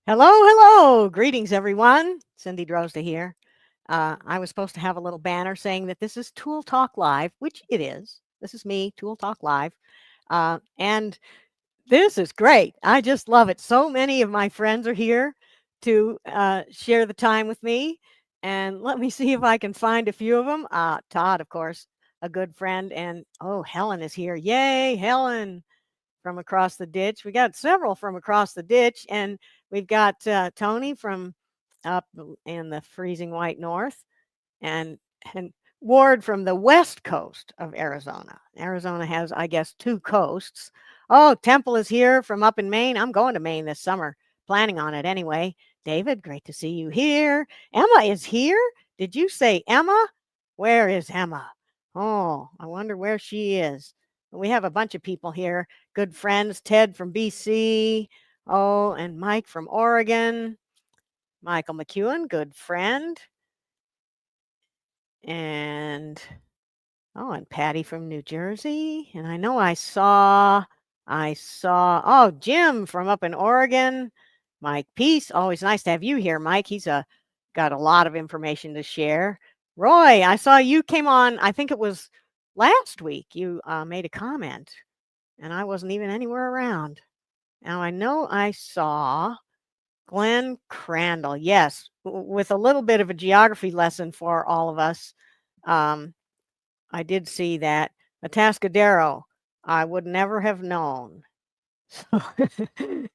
Hello, hello. Greetings, everyone. Cindy Drozda here. I was supposed to have a little banner saying that this is Tool Talk Live, which it is. This is me, Tool Talk Live. And this is great. I just love it. So many of my friends are here to share the time with me. And let me see if I can find a few of them. Todd, of course, a good friend. And oh, Helen is here. Yay, Helen from across the ditch. We got several from across the ditch, and we've got Tony from up in the freezing white north, and and Ward from the west coast of Arizona. Arizona has, I guess, two coasts. Oh, Temple is here from up in Maine. I'm going to Maine this summer, planning on it anyway. David, great to see you here. Emma is here. Did you say Emma? Where is Emma? Oh, I wonder where she is. We have a bunch of people here. Good friends, Ted from BC. Oh, and Mike from Oregon. Michael McEwen, good friend. And oh, and Patty from New Jersey. And I know I saw, oh, Jim from up in Oregon. Mike Peace. Always nice to have you here, Mike. He's got a lot of information to share. Roy, I saw you came on, I think it was last week. You made a comment, and I wasn't even anywhere around. Now I know I saw Glenn Crandall. Yes, with a little bit of a geography lesson for all of us. I did see that. Atascadero, I would never have known. So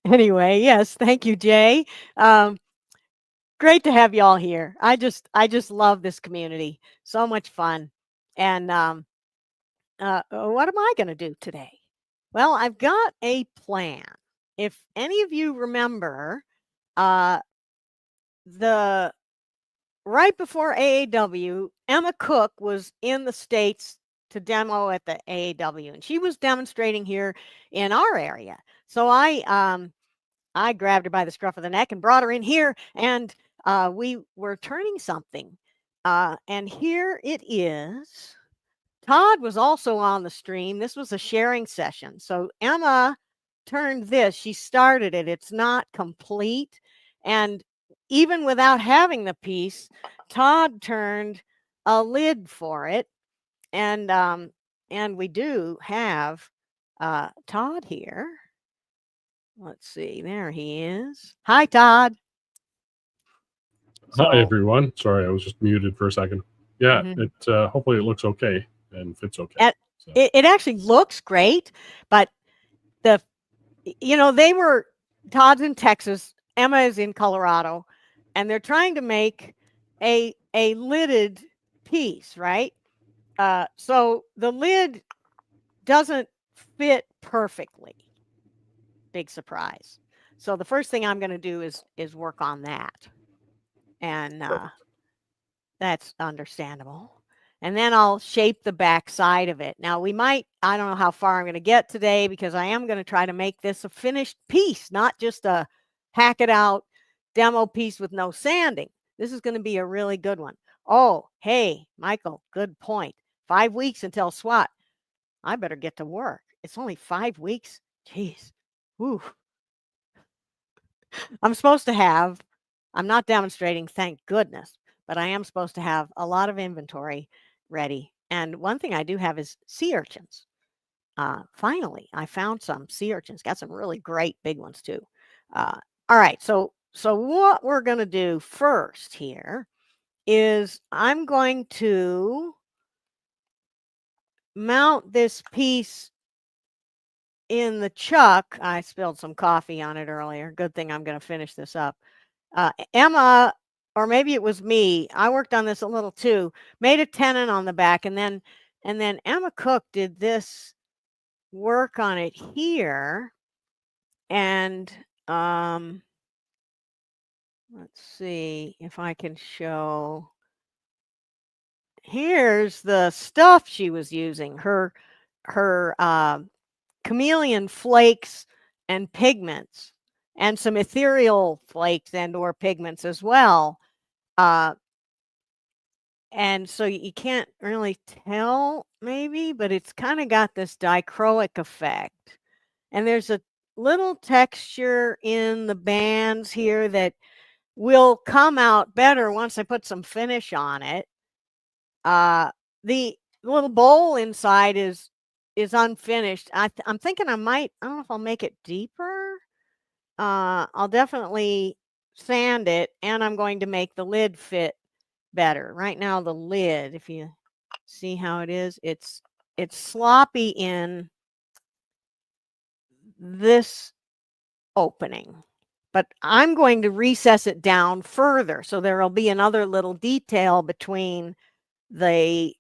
anyway, yes, thank you, Jay. Great to have you all here. I just love this community. So much fun. And what am I going to do today? Well, I've got a plan. If any of you remember, the right before AAW, Emma Cook was in the States to demo at the AAW, and she was demonstrating here in our area. So I grabbed her by the scruff of the neck and brought her in here, and we were turning something. And here it is. Todd was also on the stream. This was a sharing session. So Emma turned this. She started it. It's not complete. And even without having the piece, Todd turned a lid for it. And we do have Todd here. Let's see. There he is. Hi, Todd. Hi, So, everyone. Sorry, I was just muted for a second. Yeah, mhm. hopefully it looks okay and fits okay. So, It actually looks great, but the Todd's in Texas, Emma is in Colorado, and they're trying to make a lidded piece, right? So the lid doesn't fit perfectly. Big surprise. So the first thing I'm going to do is work on that, and that's understandable. And then I'll shape the back side of it. Now I don't know how far I'm going to get today because I am going to try to make this a finished piece, not just a hack it out demo piece with no sanding. This is going to be a really good one. Oh, hey, Michael, good point. 5 weeks until SWAT. I better get to work. It's only 5 weeks. Jeez. Whew. I'm not demonstrating, thank goodness, but I am supposed to have a lot of inventory ready. And one thing I do have is sea urchins. Finally, I found some sea urchins. Got some really great big ones too. All right, so what we're going to do first here is I'm going to mount this piece in the chuck. I spilled some coffee on it earlier. Good thing I'm going to finish this up. Emma, or maybe it was me, I worked on this a little too, made a tenon on the back, and then Emma Cook did this work on it here. And let's see if I can show. Here's the stuff she was using. Her chameleon flakes and pigments, and some ethereal flakes and or pigments as well. And so you can't really tell maybe, but it's kind of got this dichroic effect. And there's little texture in the bands here that will come out better once I put some finish on it. The little bowl inside is unfinished. I'm thinking I don't know if I'll make it deeper. I'll definitely sand it, and I'm going to make the lid fit better. Right now, the lid, if you see how it is, it's sloppy in this opening, but I'm going to recess it down further, so there'll be another little detail between the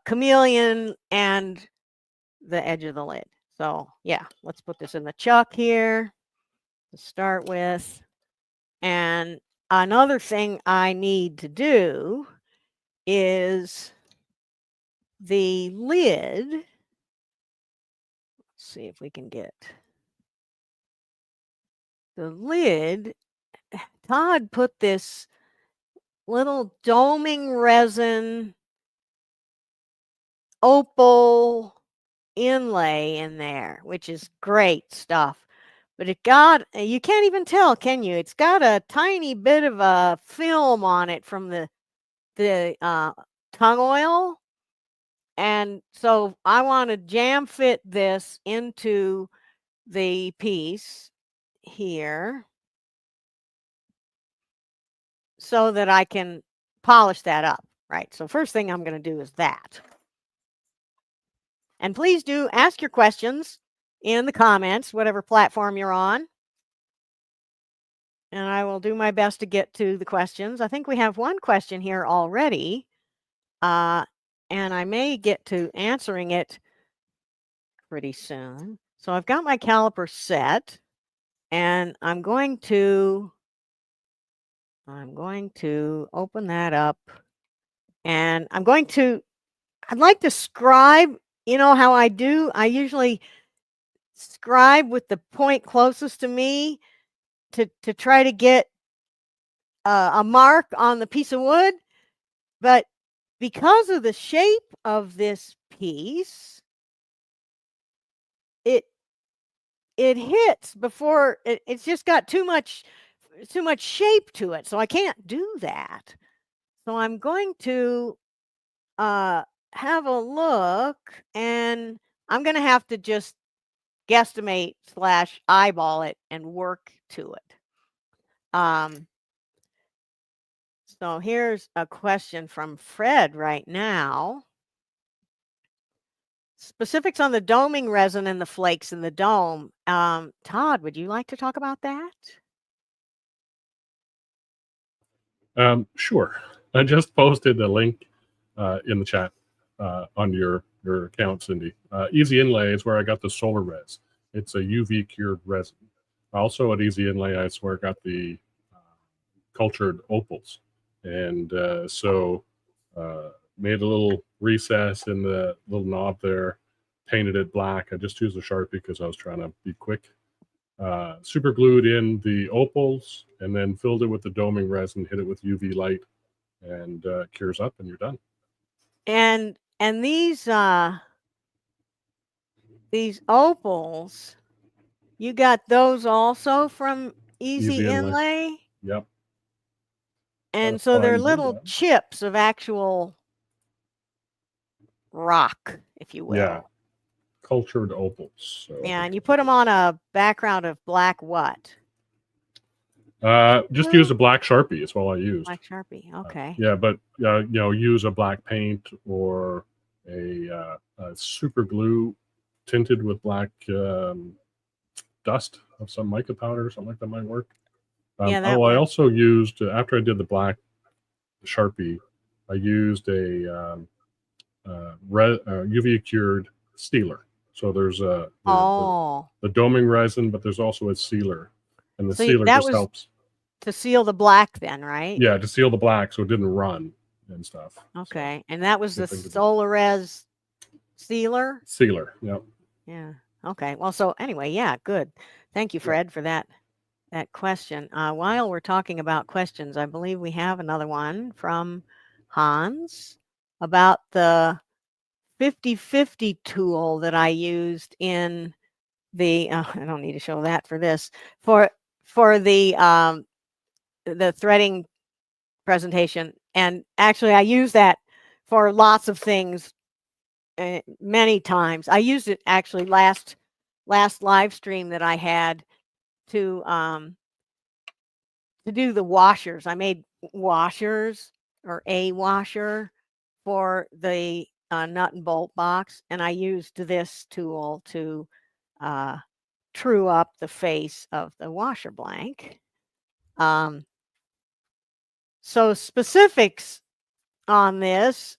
chameleon and the edge of the lid. So yeah, let's put this in the chuck here to start with. And another thing I need to do is the lid. Let's see if we can get the lid. Todd put this little doming resin opal inlay in there, which is great stuff. But it got, you can't even tell, can you? It's got a tiny bit of a film on it from the tung oil. And so I want to jam fit this into the piece here so that I can polish that up, right? So first thing I'm going to do is that. And please do ask your questions in the comments, whatever platform you're on. And I will do my best to get to the questions. I think we have one question here already. And I may get to answering it pretty soon. So I've got my caliper set, and I'm going to open that up, and I'd like to scribe, you know how I do? I usually scribe with the point closest to me to try to get a mark on the piece of wood. But because of the shape of this piece, it hits before it's just got too much shape to it, so I can't do that. So I'm going to have a look, and I'm going to have to just guesstimate / eyeball it and work to it. So here's a question from Fred right now. Specifics on the doming resin and the flakes in the dome. Todd, would you like to talk about that? Sure. I just posted a link in the chat on your account, Cindy. Easy Inlay is where I got the solar res. It's a UV cured resin. Also at Easy Inlay, I swear, got the cultured opals. And so made a little recess in the little knob there, painted it black. I just used a Sharpie because I was trying to be quick. Super glued in the opals and then filled it with the doming resin, hit it with UV light, and cures up, and you're done. And these opals, you got those also from Easy Inlay? Yep. And so they're little chips of actual rock, if you will. Yeah. Cultured opals. So yeah, and you put them on a background of black what? Just use a black Sharpie is all I used. Black Sharpie, okay. Yeah, but use a black paint or a super glue tinted with black dust of some mica powder or something like that might work. I also used, after I did the black Sharpie, I used a UV cured sealer. So there's the doming resin, but there's also a sealer, and the sealer just helps to seal the black then, right? Yeah, to seal the black so it didn't run and stuff. Okay, so, and that was the Solarez sealer? Sealer, yep. Yeah, okay. Well, so anyway, yeah, good. Thank you, Fred, for that question. While we're talking about questions, I believe we have another one from Hans about the 50/50 tool that I used in I don't need to show that for this, for the threading presentation. And actually I use that for lots of things many times. I used it actually last live stream that I had to do the washers. I made washers, or a washer, for the nut and bolt box, and I used this tool to true up the face of the washer blank. So specifics on this,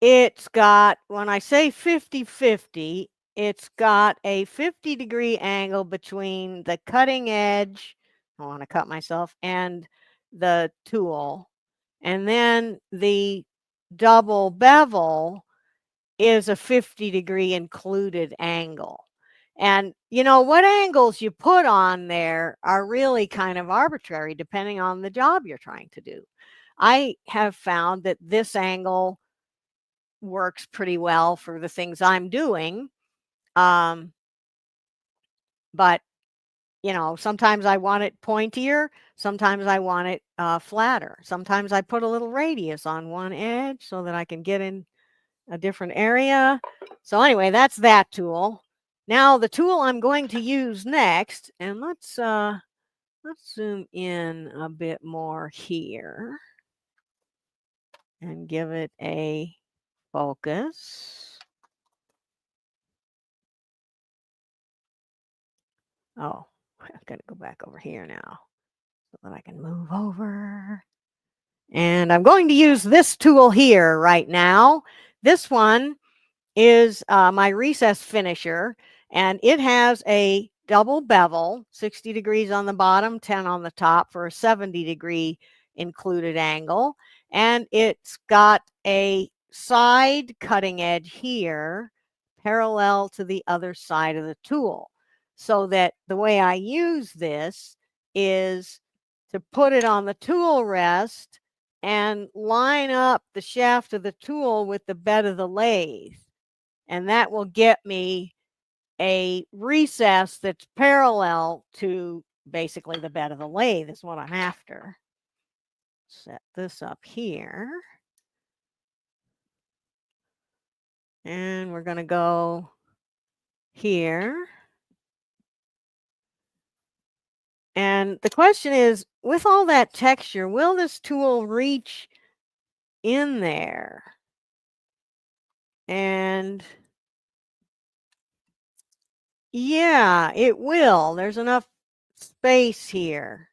it's got, when I say 50-50, it's got a 50-degree angle between the cutting edge, I want to cut myself, and the tool. And then the double bevel is a 50-degree included angle. And you know, what angles you put on there are really kind of arbitrary depending on the job you're trying to do. I have found that this angle works pretty well for the things I'm doing. But you know, sometimes I want it pointier, sometimes I want it flatter. Sometimes I put a little radius on one edge so that I can get in a different area. So anyway, that's that tool. Now the tool I'm going to use next, and let's zoom in a bit more here and give it a focus. Oh, I've got to go back over here now so that I can move over. And I'm going to use this tool here right now. This one is my recess finisher, and it has a double bevel, 60 degrees on the bottom, 10 on the top, for a 70-degree included angle. And it's got a side cutting edge here parallel to the other side of the tool, so that the way I use this is to put it on the tool rest and line up the shaft of the tool with the bed of the lathe. And that will get me a recess that's parallel to basically the bed of the lathe, is what I'm after. Set this up here. And we're going to go here. And the question is, with all that texture, will this tool reach in there? And yeah, it will. There's enough space here.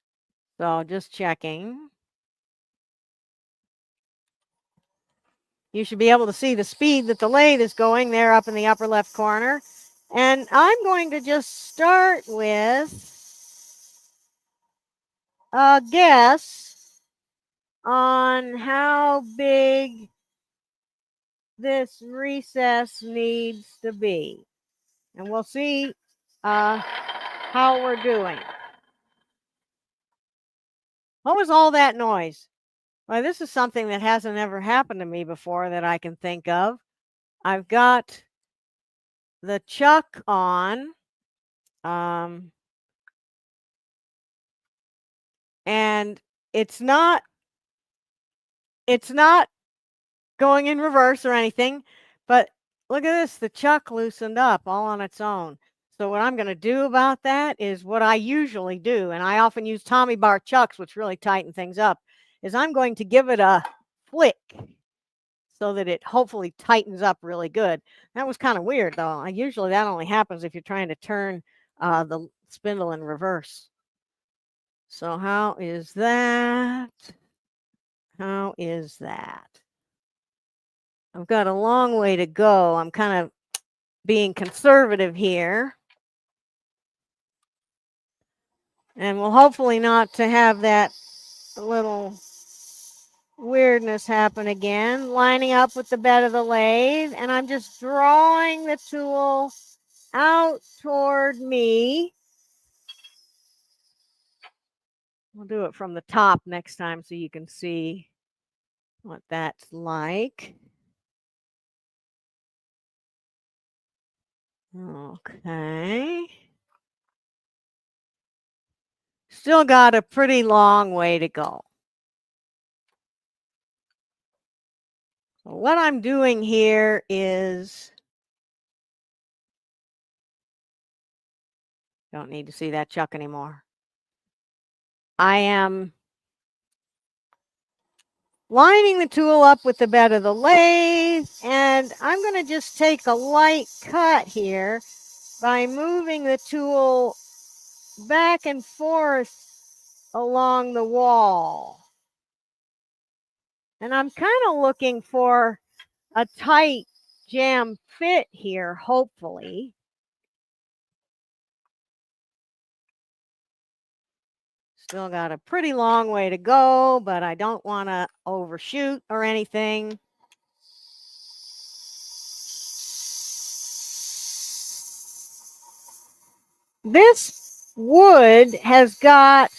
So just checking. You should be able to see the speed that the lathe is going there up in the upper left corner. And I'm going to just start with a guess on how big this recess needs to be. And we'll see how we're doing. What was all that noise? Well, this is something that hasn't ever happened to me before that I can think of. I've got the chuck on, and it's not going in reverse or anything, but look at this, the chuck loosened up all on its own. So what I'm going to do about that is what I usually do, and I often use Tommy bar chucks, which really tighten things up, is I'm going to give it a flick so that it hopefully tightens up really good. That was kind of weird, though. Usually that only happens if you're trying to turn the spindle in reverse. So how is that? How is that? I've got a long way to go. I'm kind of being conservative here. And we'll hopefully not to have that little weirdness happen again. Lining up with the bed of the lathe, and I'm just drawing the tool out toward me. We'll do it from the top next time so you can see what that's like. Okay. Still got a pretty long way to go. So what I'm doing here is, don't need to see that chuck anymore. I am lining the tool up with the bed of the lathe, and I'm going to just take a light cut here by moving the tool back and forth along the wall. And I'm kind of looking for a tight jam fit here, hopefully. Still got a pretty long way to go, but I don't want to overshoot or anything. This wood has got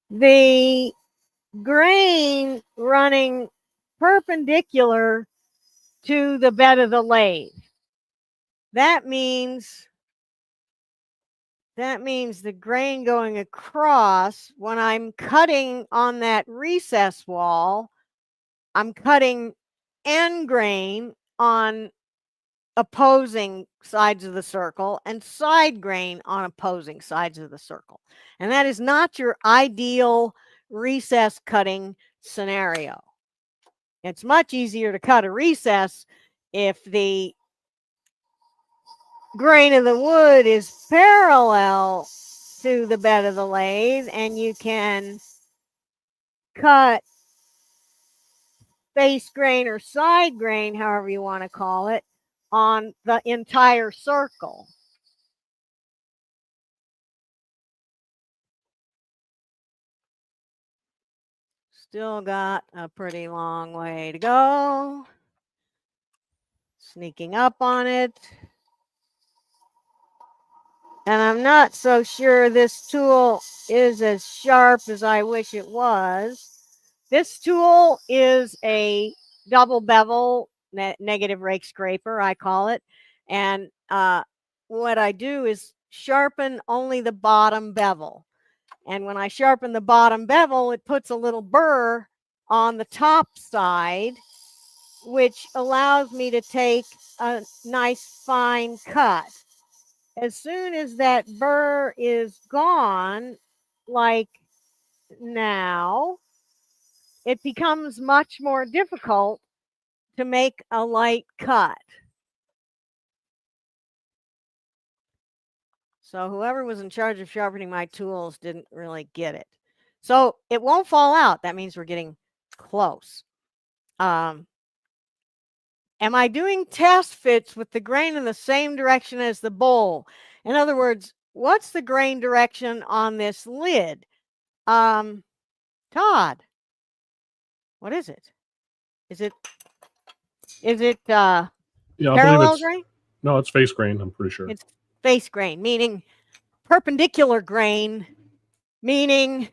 the grain running perpendicular to the bed of the lathe. That means the grain going across, when I'm cutting on that recess wall, I'm cutting end grain on opposing sides of the circle and side grain on opposing sides of the circle. And that is not your ideal recess cutting scenario. It's much easier to cut a recess if the grain of the wood is parallel to the bed of the lathe, and you can cut face grain or side grain, however you want to call it, on the entire circle. Still got a pretty long way to go. Sneaking up on it. And I'm not so sure this tool is as sharp as I wish it was. This tool is a double bevel negative rake scraper, I call it. And what I do is sharpen only the bottom bevel. And when I sharpen the bottom bevel, it puts a little burr on the top side, which allows me to take a nice fine cut. As soon as that burr is gone, like now, it becomes much more difficult to make a light cut. So whoever was in charge of sharpening my tools didn't really get it. So it won't fall out. That means we're getting close. Am I doing test fits with the grain in the same direction as the bowl? In other words, what's the grain direction on this lid? Todd, what is it? Is it Yeah, I believe parallel it's grain? no, it's face grain. I'm pretty sure. It's face grain, meaning perpendicular grain, meaning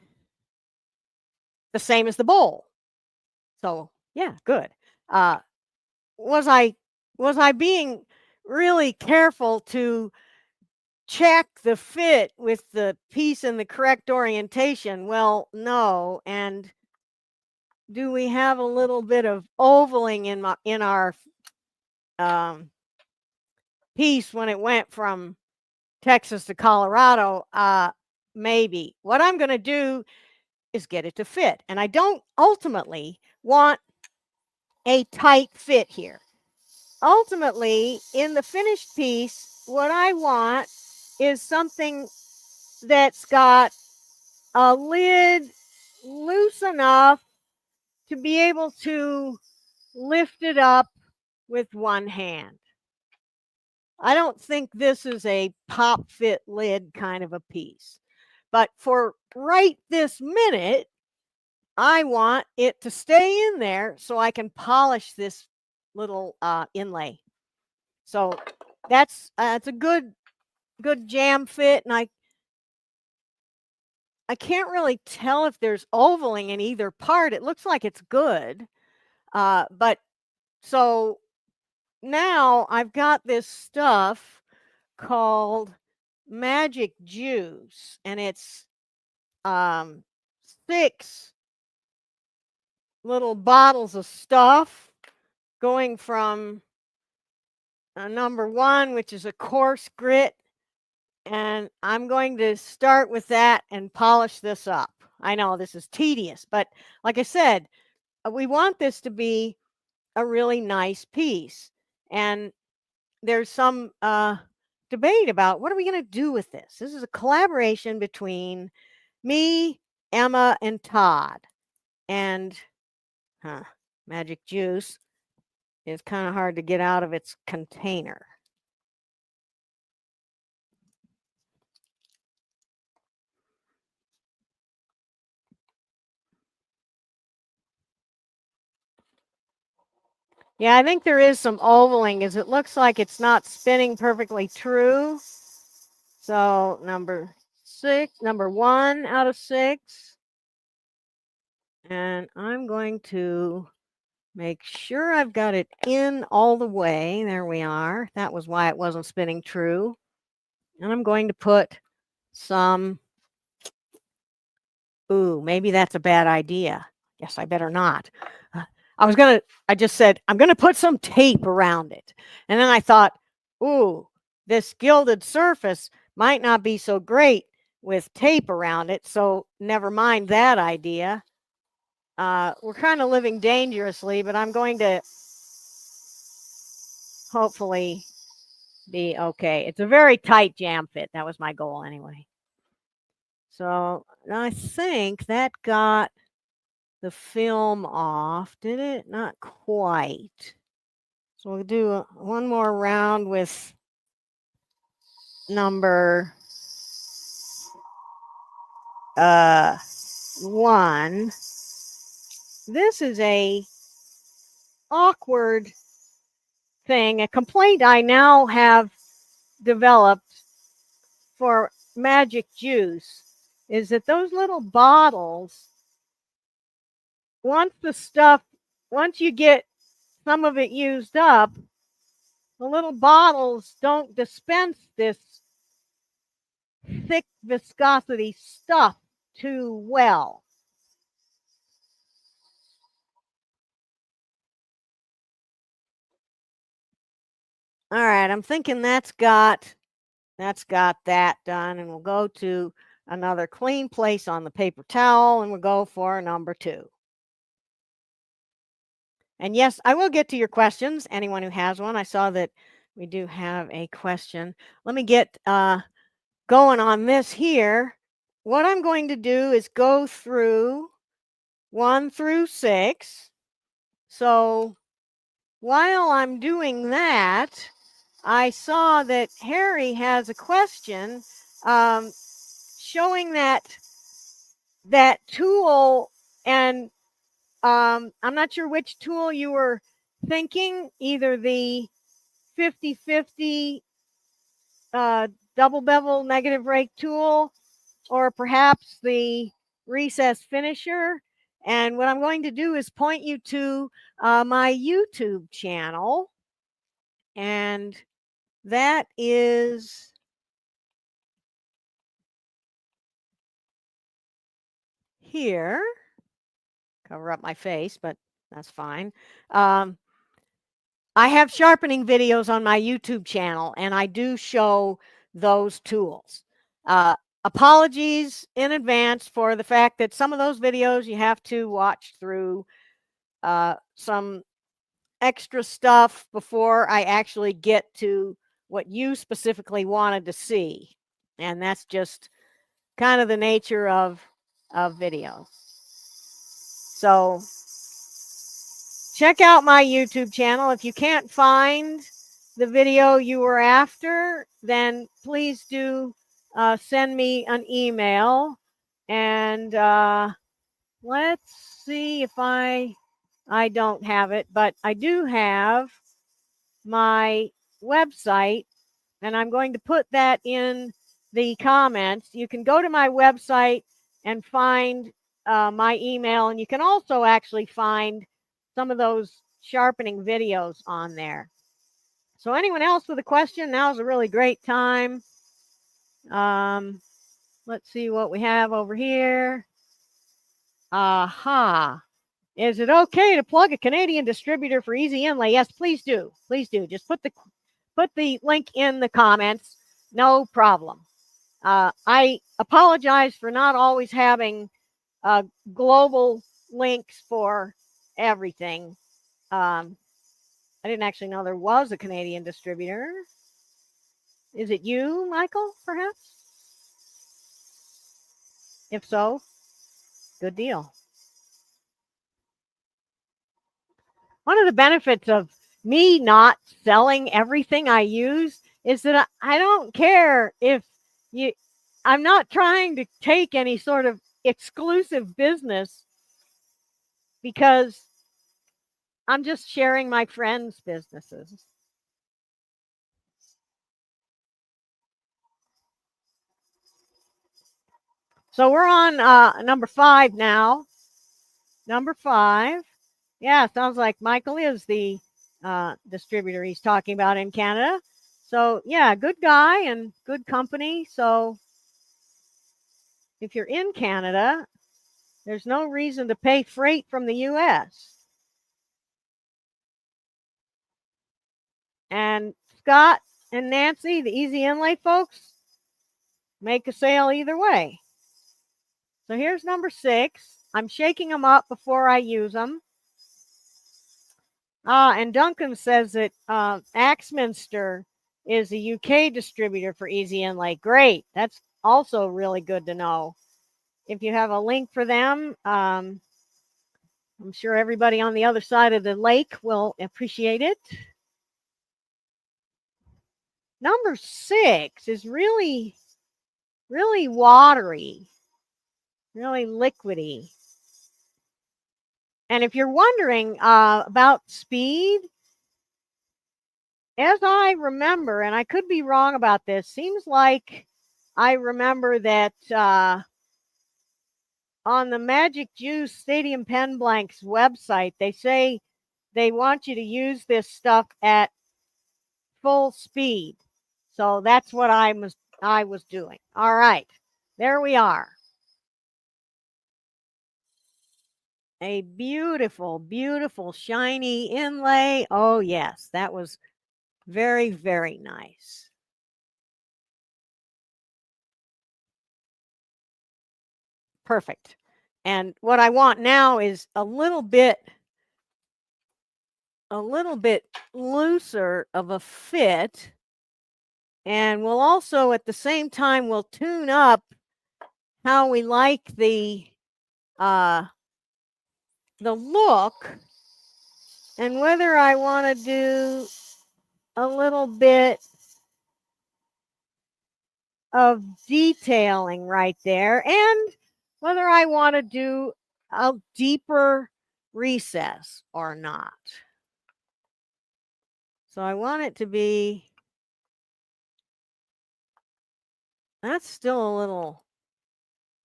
the same as the bowl. So yeah, good. Was I being really careful to check the fit with the piece in the correct orientation? Well, no. And do we have a little bit of ovaling in our piece when it went from Texas to Colorado? Maybe. What I'm going to do is get it to fit. And I don't ultimately want a tight fit here. Ultimately, in the finished piece, what I want is something that's got a lid loose enough to be able to lift it up with one hand. I don't think this is a pop fit lid kind of a piece. But for right this minute, I want it to stay in there so I can polish this little inlay. So that's a good jam fit, and I can't really tell if there's ovaling in either part. It looks like it's good, but so now I've got this stuff called Magic Juice, and it's 6 little bottles of stuff going from number 1, which is a coarse grit, and I'm going to start with that and polish this up. I know this is tedious, but like I said, we want this to be a really nice piece. And there's some debate about what are we going to do with this. This is a collaboration between me, Emma, and Todd. And Magic Juice is kind of hard to get out of its container. Yeah, I think there is some ovaling as it looks like it's not spinning perfectly true. So number 1 out of 6. And I'm going to make sure I've got it in all the way. There we are. That was why it wasn't spinning true. And I'm going to put some, maybe that's a bad idea. Guess I better not. I just said, I'm going to put some tape around it. And then I thought, this gilded surface might not be so great with tape around it. So never mind that idea. We're kind of living dangerously, but I'm going to hopefully be okay. It's a very tight jam fit. That was my goal anyway. So I think that got the film off. Did it? Not quite. So we'll do one more round with number 1. This is a awkward thing, a complaint I now have developed for Magic Juice is that those little bottles, once you get some of it used up, the little bottles don't dispense this thick viscosity stuff too well. All right, I'm thinking that's got that done, and we'll go to another clean place on the paper towel, and we'll go for number 2. And yes, I will get to your questions, anyone who has one. I saw that we do have a question. Let me get going on this here. What I'm going to do is go through 1 through 6. So while I'm doing that, I saw that Harry has a question showing that tool, and I'm not sure which tool you were thinking, either the 50/50 double bevel negative rake tool or perhaps the recess finisher. And what I'm going to do is point you to my YouTube channel, and that is here. Cover up my face, but that's fine. I have sharpening videos on my YouTube channel, and I do show those tools. Apologies in advance for the fact that some of those videos you have to watch through some extra stuff before I actually get to what you specifically wanted to see. And that's just kind of the nature of videos. So check out my YouTube channel. If you can't find the video you were after, then please do send me an email. And let's see if I don't have it, but I do have my website, and I'm going to put that in the comments. You can go to my website and find my email, and you can also actually find some of those sharpening videos on there. So anyone else with a question? Now's a really great time. Let's see what we have over here. Aha. Is it okay to plug a Canadian distributor for easy inlay? Yes, please do. Please do. Just put the link in the comments. No problem. I apologize for not always having global links for everything. I didn't actually know there was a Canadian distributor. Is it you, Michael, perhaps? If so, good deal. One of the benefits of me not selling everything I use is that I don't care if I'm not trying to take any sort of exclusive business because I'm just sharing my friends' businesses. So we're on number 5 now. Number 5. Yeah, sounds like Michael is the distributor he's talking about in Canada. So yeah, good guy and good company. So if you're in Canada, there's no reason to pay freight from the US. And Scott and Nancy, the Easy Inlay folks, make a sale either way. So here's number 6. I'm shaking them up before I use them. And Duncan says that Axminster is a UK distributor for Easy Inlay. Great. That's also really good to know. If you have a link for them, I'm sure everybody on the other side of the lake will appreciate it. Number 6 is really, really watery, really liquidy. And if you're wondering about speed, as I remember, and I could be wrong about this, seems like I remember that on the Magic Juice Stadium Pen Blanks website, they say they want you to use this stuff at full speed. So that's what I was doing. All right, there we are. A beautiful, beautiful, shiny inlay. Oh, yes, that was very, very nice. Perfect. And what I want now is a little bit looser of a fit. And we'll also, at the same time, we'll tune up how we like the look and whether I want to do a little bit of detailing right there and whether I want to do a deeper recess or not. So I want it to be, that's still a little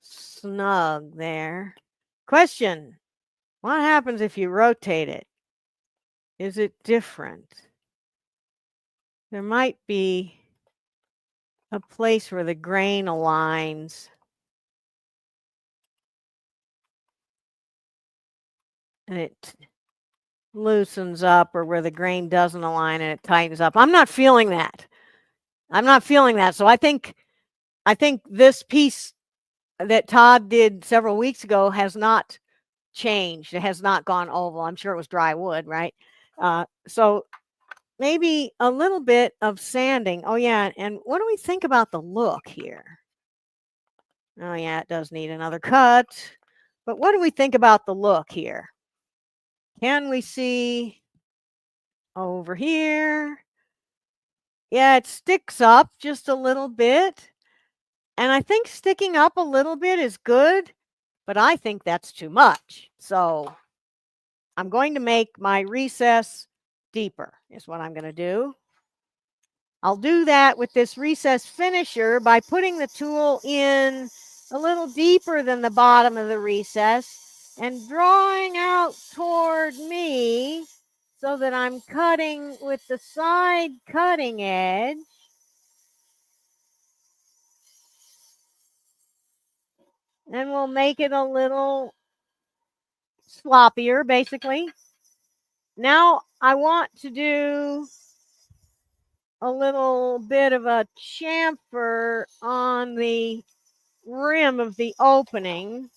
snug there. Question, what happens if you rotate it? Is it different? There might be a place where the grain aligns. And it loosens up, or where the grain doesn't align and it tightens up. I'm not feeling that. So I think this piece that Todd did several weeks ago has not changed. It has not gone oval. I'm sure it was dry wood, right? So maybe a little bit of sanding. Oh yeah, and what do we think about the look here? Oh yeah, it does need another cut. But what do we think about the look here? Can we see over here? Yeah, it sticks up just a little bit. And I think sticking up a little bit is good, but I think that's too much. So I'm going to make my recess deeper is what I'm going to do. I'll do that with this recess finisher by putting the tool in a little deeper than the bottom of the recess and drawing out toward me so that I'm cutting with the side cutting edge. And we'll make it a little sloppier, basically. Now I want to do a little bit of a chamfer on the rim of the opening.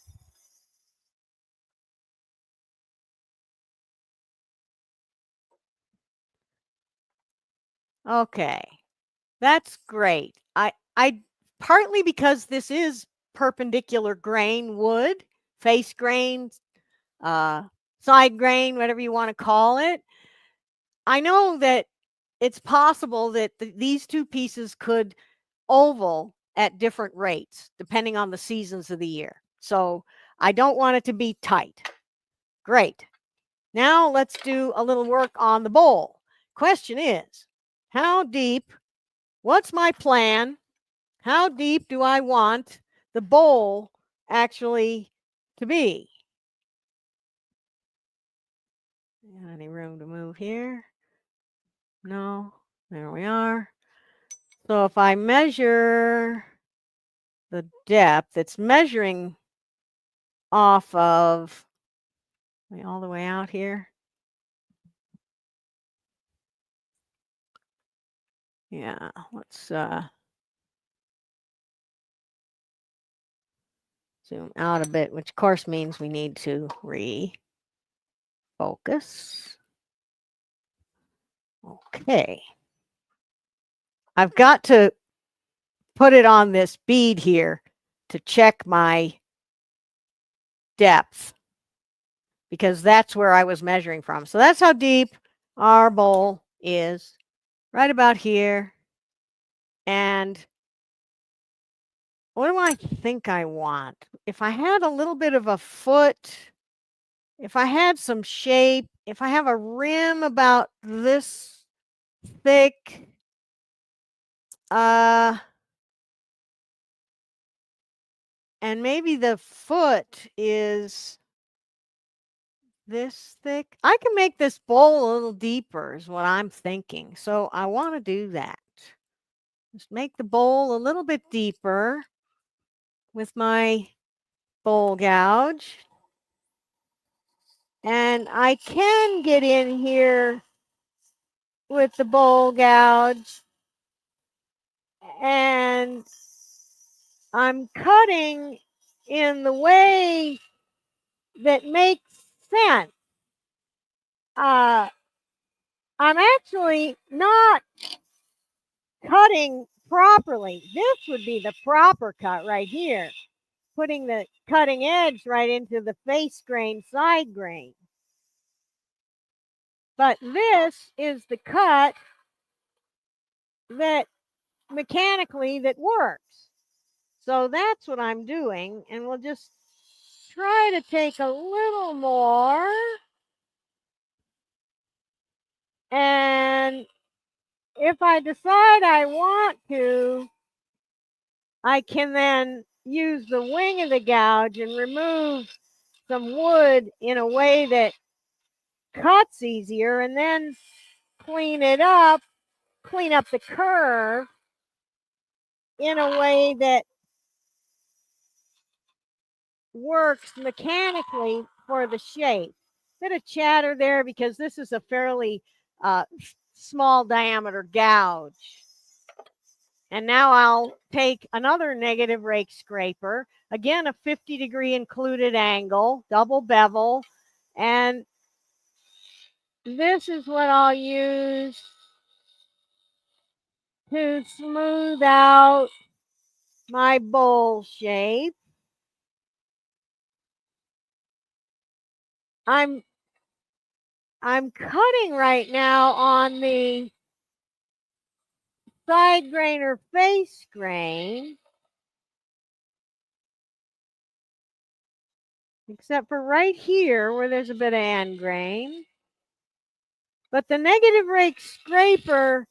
Okay, that's great. I partly because this is perpendicular grain wood, face grain, side grain, whatever you want to call it. I know that it's possible that these two pieces could oval at different rates depending on the seasons of the year. So I don't want it to be tight. Great. Now let's do a little work on the bowl. Question is, how deep? What's my plan? How deep do I want the bowl actually to be? Any room to move here? No. There we are. So if I measure the depth, it's measuring off of all the way out here. Yeah, let's zoom out a bit, which of course means we need to refocus. Okay. I've got to put it on this bead here to check my depth because that's where I was measuring from. So that's how deep our bowl is, right about here. And what do I think I want? If I had a little bit of a foot, if I had some shape, if I have a rim about this thick, and maybe the foot is this thick, I can make this bowl a little deeper is what I'm thinking. So I want to do that. Just make the bowl a little bit deeper with my bowl gouge. And I can get in here with the bowl gouge and I'm cutting in the way that makes sense. I'm actually not cutting properly. This would be the proper cut right here, putting the cutting edge right into the face grain, side grain. But this is the cut that mechanically that works. So that's what I'm doing. And we'll just try to take a little more. And if I decide I want to, I can then use the wing of the gouge and remove some wood in a way that cuts easier and then clean it up, clean up the curve in a way that works mechanically for the shape. Bit of chatter there because this is a fairly small diameter gouge. And now I'll take another negative rake scraper, again a 50-degree included angle, double bevel, and this is what I'll use to smooth out my bowl shape. I'm cutting right now on the side grain or face grain, except for right here where there's a bit of end grain. But the negative rake scraper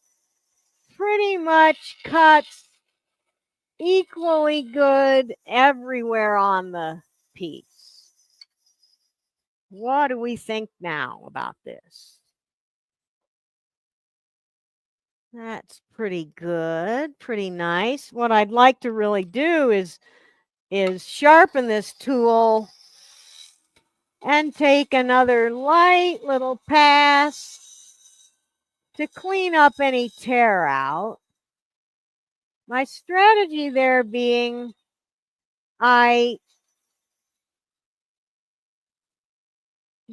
pretty much cuts equally good everywhere on the piece. What do we think now about this? That's pretty good, pretty nice. What I'd like to really do is sharpen this tool and take another light little pass to clean up any tear out. My strategy there being I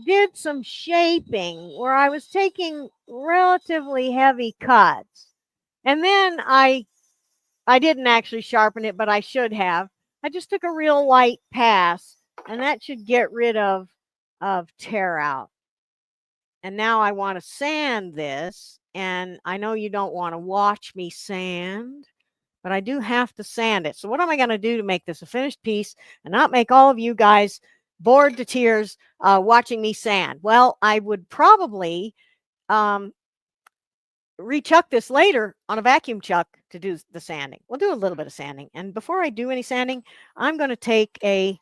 did some shaping where I was taking relatively heavy cuts. And then I didn't actually sharpen it, but I should have. I just took a real light pass, and that should get rid of tear out. And now I want to sand this, and I know you don't want to watch me sand, but I do have to sand it. So what am I going to do to make this a finished piece and not make all of you guys bored to tears watching me sand? Well, I would probably rechuck this later on a vacuum chuck to do the sanding. We'll do a little bit of sanding. And before I do any sanding, I'm going to take a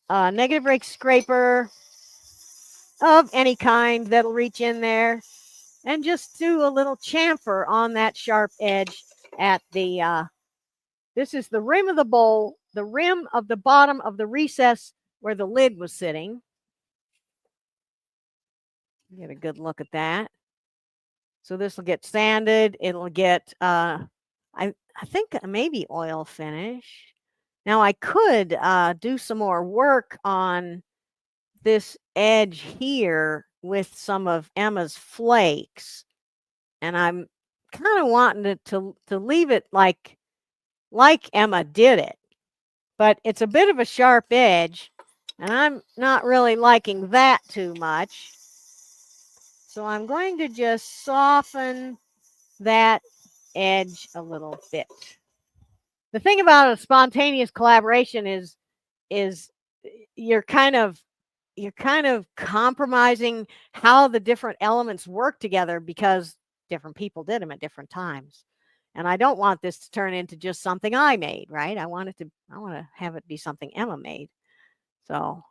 negative rake scraper of any kind that'll reach in there and just do a little chamfer on that sharp edge at the, this is the rim of the bowl, the rim of the bottom of the recess where the lid was sitting. Get a good look at that. So this will get sanded. It'll get, I think maybe oil finish. Now I could do some more work on this edge here with some of Emma's flakes. And I'm kind of wanting to leave it like Emma did it. But it's a bit of a sharp edge, and I'm not really liking that too much. So I'm going to just soften that edge a little bit. The thing about a spontaneous collaboration is you're kind of compromising how the different elements work together because different people did them at different times. And I don't want this to turn into just something I made, right? I want to have it be something Emma made. So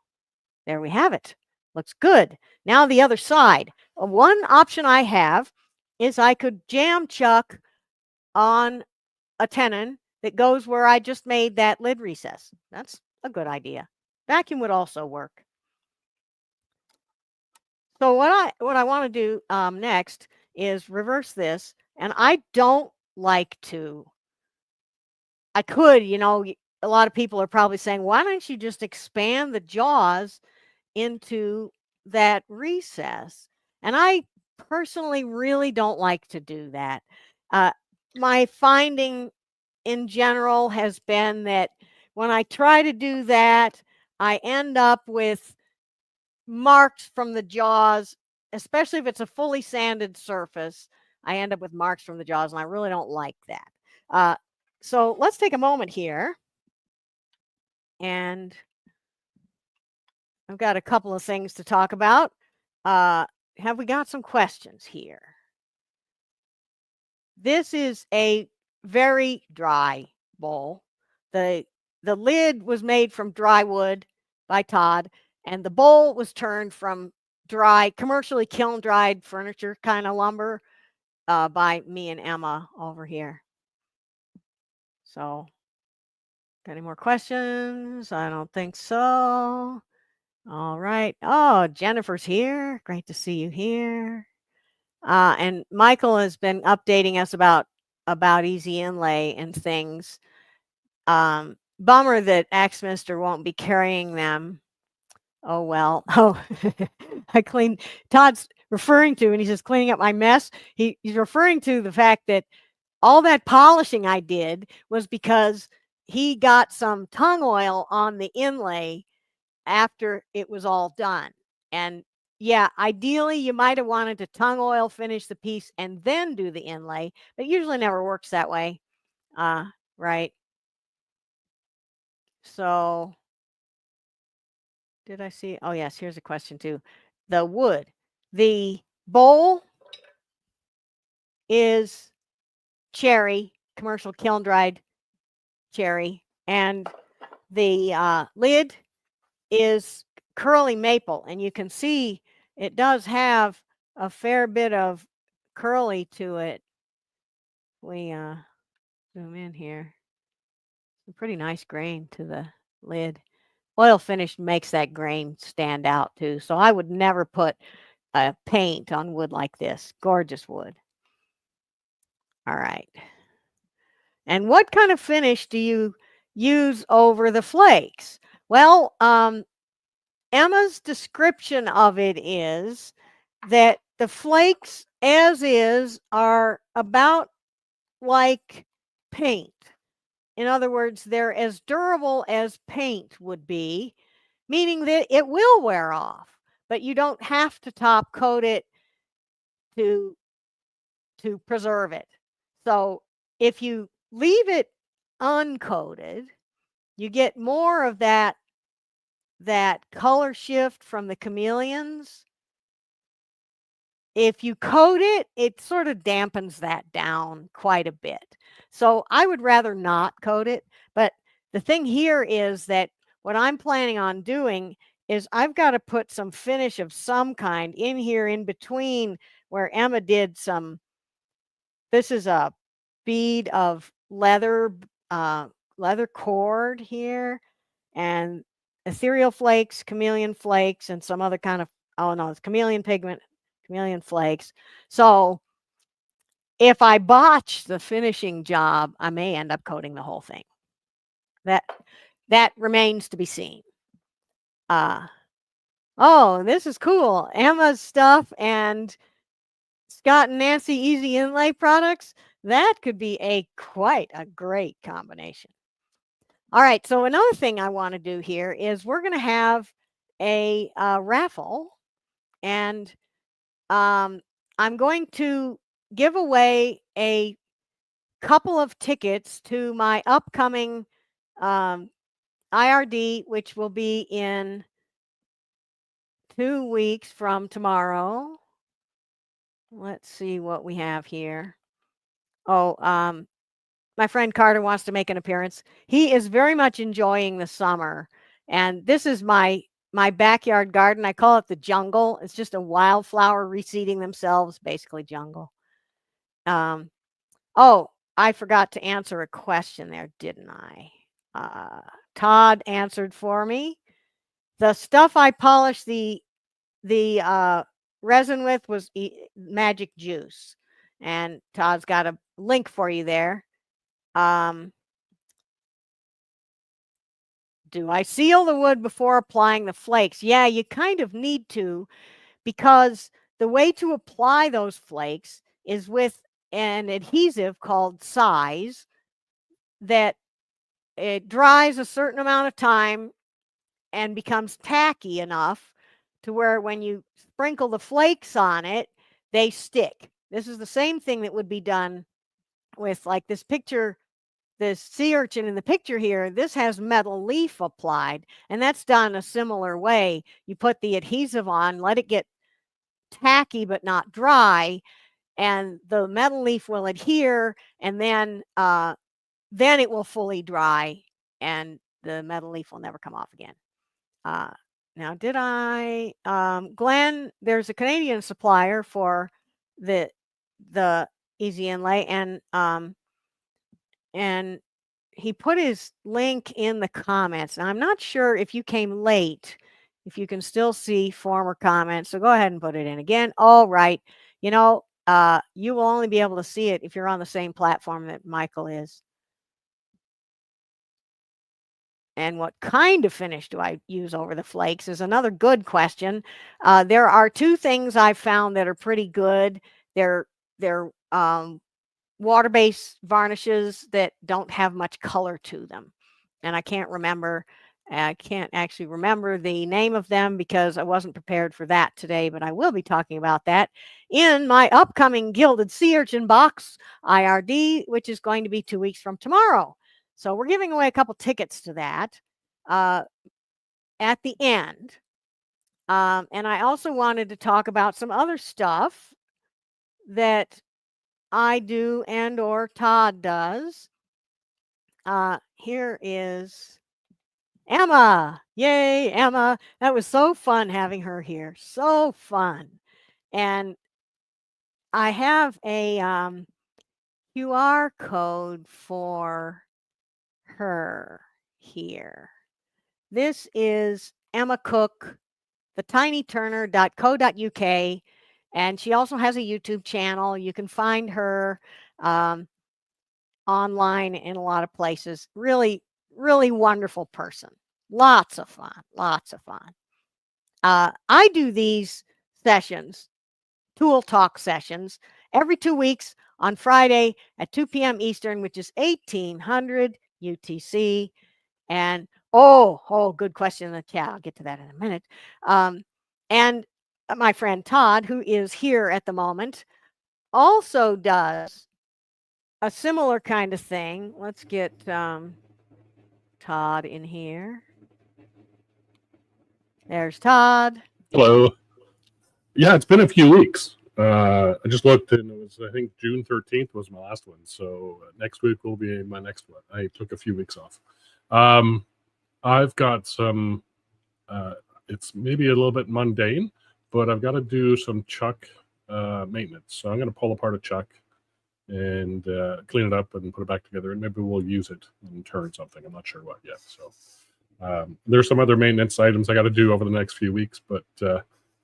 there we have it. Looks good. Now the other side. One option I have is I could jam chuck on a tenon that goes where I just made that lid recess. That's a good idea. Vacuum would also work. So what I want to do next is reverse this, and I don't like to. I could, a lot of people are probably saying, why don't you just expand the jaws into that recess? And I personally really don't like to do that. My finding in general has been that when I try to do that, I end up with marks from the jaws, especially if it's a fully sanded surface. I end up with marks from the jaws, and I really don't like that. So let's take a moment here. And I've got a couple of things to talk about. Have we got some questions here? This is a very dry bowl. The lid was made from dry wood by Todd, and the bowl was turned from dry, commercially kiln dried furniture kind of lumber by me and Emma over here. So, got any more questions? I don't think so. All right. Oh, Jennifer's here. Great to see you here. And Michael has been updating us about easy inlay and things. Bummer that Axminster won't be carrying them. Oh, well. Oh, I cleaned. Todd's referring to, and he says, cleaning up my mess. He's referring to the fact that all that polishing I did was because he got some tung oil on the inlay after it was all done. And yeah, ideally you might have wanted to tung oil finish the piece and then do the inlay, but it usually never works that way. Right. So did I see? Oh yes, here's a question too. The wood. The bowl is cherry, commercial kiln dried cherry, and the lid is curly maple, and you can see it does have a fair bit of curly to it. we zoom in here, a pretty nice grain to the lid. Oil finish makes that grain stand out too. So I would never put a paint on wood like this. Gorgeous wood. All right. And what kind of finish do you use over the flakes? Well, Emma's description of it is that the flakes as is are about like paint. In other words, they're as durable as paint would be, meaning that it will wear off, but you don't have to top coat it to preserve it. So if you leave it uncoated, you get more of that color shift from the chameleons. If you coat it, it sort of dampens that down quite a bit. So I would rather not coat it. But the thing here is that what I'm planning on doing is I've got to put some finish of some kind in here in between where Emma did some. This is a bead of leather cord here, and ethereal flakes, chameleon flakes, and some other kind of, oh no, it's chameleon pigment, chameleon flakes. So if I botch the finishing job, I may end up coating the whole thing. That remains to be seen. Oh, this is cool. Emma's stuff and Scott and Nancy Easy Inlay products. That could be quite a great combination. All right, so another thing I want to do here is we're going to have a raffle, and I'm going to give away a couple of tickets to my upcoming IRD, which will be in 2 weeks from tomorrow. Let's see what we have here. Oh, my friend Carter wants to make an appearance. He is very much enjoying the summer, and this is my backyard garden. I call it the jungle. It's just a wildflower reseeding themselves, basically jungle. Oh, I forgot to answer a question there, didn't I? Todd answered for me. The stuff I polished the resin with was magic juice, and Todd's got a link for you there. Do I seal the wood before applying the flakes? Yeah, you kind of need to, because the way to apply those flakes is with an adhesive called size that it dries a certain amount of time and becomes tacky enough to where when you sprinkle the flakes on it, they stick. This is the same thing that would be done with, like, this picture, this sea urchin in the picture here. This has metal leaf applied, and that's done a similar way. You put the adhesive on, let it get tacky but not dry, and the metal leaf will adhere, and then it will fully dry, and the metal leaf will never come off again. Now, did I, Glenn, there's a Canadian supplier for the Easy Inlay, and he put his link in the comments. Now, I'm not sure if you came late, if you can still see former comments. So go ahead and put it in again. All right. You know, you will only be able to see it if you're on the same platform that Michael is. And what kind of finish do I use over the flakes is another good question. There are two things I've found that are pretty good. They're water-based varnishes that don't have much color to them. And I can't actually remember the name of them because I wasn't prepared for that today, but I will be talking about that in my upcoming Gilded Sea Urchin Box IRD, which is going to be 2 weeks from tomorrow. So we're giving away a couple tickets to that at the end. And I also wanted to talk about some other stuff that I do and or Todd does. Here is Emma. Yay, Emma. That was so fun having her here. So fun. And I have a QR code for her here. This is Emma Cook, thetinyturner.co.uk, and she also has a YouTube channel. You can find her online in a lot of places. Really, really wonderful person. Lots of fun. Lots of fun. I do these sessions, Tool Talk sessions, every 2 weeks on Friday at 2 p.m. Eastern, which is 1800 UTC. And good question in the chat. I'll get to that in a minute. And my friend Todd, who is here at the moment, also does a similar kind of thing. Let's get Todd in here. There's Todd. Hello. Yeah, it's been a few weeks. I just looked and it was, I think, June 13th was my last one. So next week will be my next one. I took a few weeks off. I've got some, it's maybe a little bit mundane, but I've got to do some chuck maintenance. So I'm going to pull apart a chuck and clean it up and put it back together, and maybe we'll use it and turn something. I'm not sure what yet. So there's some other maintenance items I got to do over the next few weeks, but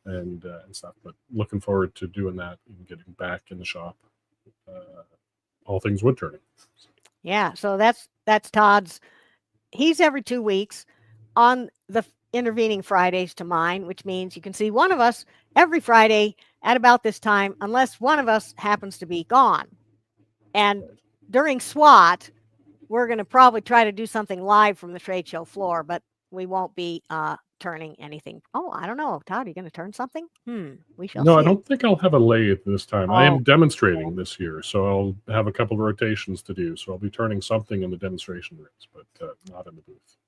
and stuff. But looking forward to doing that and getting back in the shop. All things wood turning. Yeah, so that's Todd's. He's every 2 weeks on the intervening Fridays to mine, which means you can see one of us every Friday at about this time, unless one of us happens to be gone. And during SWAT, we're going to probably try to do something live from the trade show floor, but we won't be turning anything. Oh, I don't know. Todd, are you going to turn something? We shall see. No, I don't think I'll have a lathe this time. I am demonstrating this year, so I'll have a couple of rotations to do. So I'll be turning something in the demonstration rooms, but not in the booth.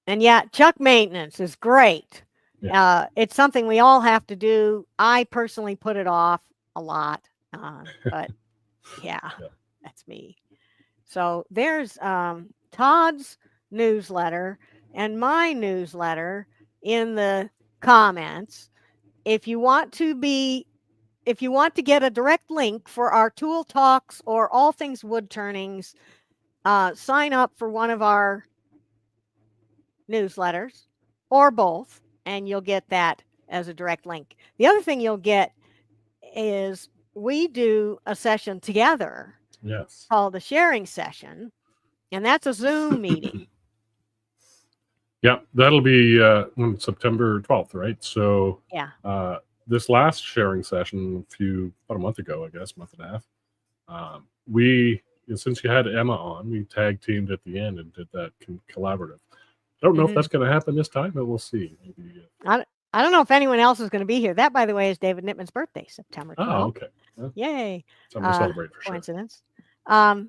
And yeah, chuck maintenance is great. Yeah. It's something we all have to do. I personally put it off a lot, but yeah, that's me. So there's Todd's newsletter and my newsletter in the comments. If you want to get a direct link for our tool talks or all things wood turnings, sign up for one of our newsletters or both, and you'll get that as a direct link. The other thing you'll get is we do a session together. Yes. Called a sharing session, and that's a Zoom meeting. Yeah, that'll be on September 12th, right? So yeah, this last sharing session about a month ago, I guess, month and a half, since you had Emma on, we tag teamed at the end and did that collaborative. I don't know if that's going to happen this time, but we'll see. Maybe, I don't know if anyone else is going to be here. That, by the way, is David Nittman's birthday, September 12th. Oh, okay. Well, yay. Something to celebrate for coincidence. Sure.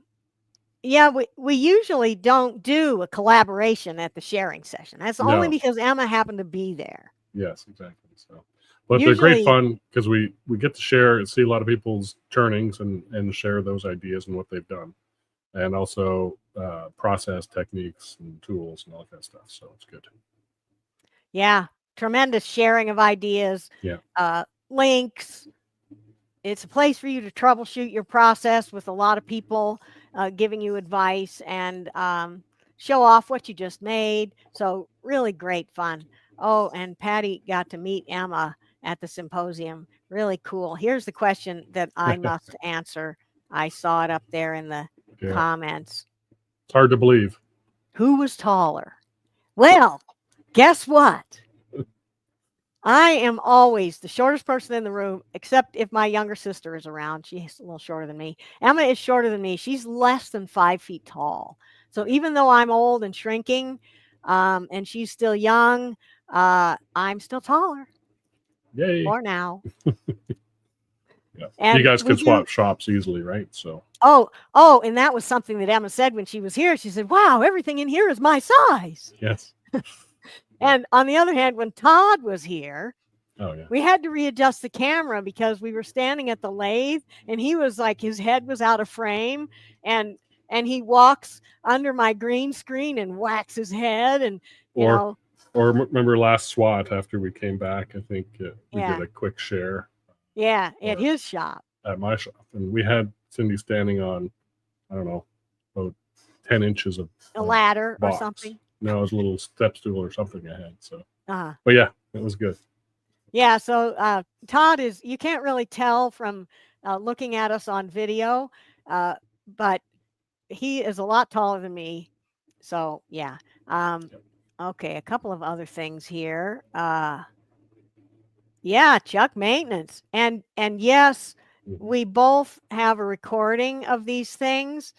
Yeah, we usually don't do a collaboration at the sharing session. That's only because Emma happened to be there. Yes, exactly. So, but they're great fun because we get to share and see a lot of people's turnings and share those ideas and what they've done, and also process techniques and tools and all that kind of stuff. So it's good. Yeah, tremendous sharing of ideas. Yeah. Links. It's a place for you to troubleshoot your process with a lot of people giving you advice and show off what you just made. So really great fun. Oh, and Patty got to meet Emma at the symposium. Really cool. Here's the question that I must answer. I saw it up there in the comments. It's hard to believe. Who was taller? Well, guess what? I am always the shortest person in the room, except if my younger sister is around. She's a little shorter than me. Emma is shorter than me. She's less than 5 feet tall. So even though I'm old and shrinking, and she's still young, I'm still taller. Yay. For now. Yeah. And you guys could swap shops easily, right? So. Oh, and that was something that Emma said when she was here. She said, "Wow, everything in here is my size." Yes. And on the other hand, when Todd was here, oh, yeah, we had to readjust the camera because we were standing at the lathe and he was like, his head was out of frame, and he walks under my green screen and whacks his head. And or remember last SWAT after we came back, I think we did a quick share. Yeah, at his shop. At my shop. And we had Cindy standing on, I don't know, about 10 inches of a ladder box. or something. No, it was a little step stool or something I had. So, Uh-huh. but yeah, it was good. Yeah, so Todd is, you can't really tell from looking at us on video, but he is a lot taller than me. So yeah. Okay, a couple of other things here. Yeah, Chuck maintenance. And yes, we both have a recording of these things,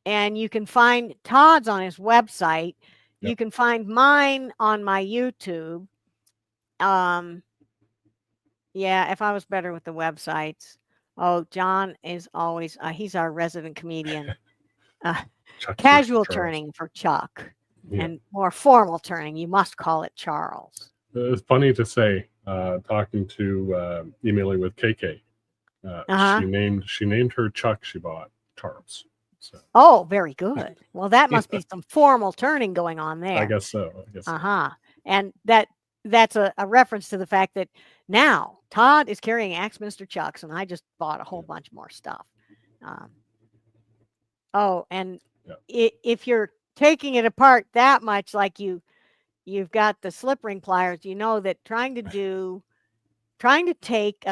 and you can find Todd's on his website. You can find mine on my YouTube. Yeah, if I was better with the websites. Oh, John is always, he's our resident comedian. Casual turning for Chuck, and more formal turning, you must call it Charles. It's funny to say, talking to, emailing with KK, she named her Chuck she bought Charles. So. Oh, very good. Well, that must be some formal turning going on there. I guess so. And that's a reference to the fact that now Todd is carrying Axminster Chucks, and I just bought a whole bunch more stuff. Oh, and if you're taking it apart that much, like you've got the slip ring pliers, you know that trying to take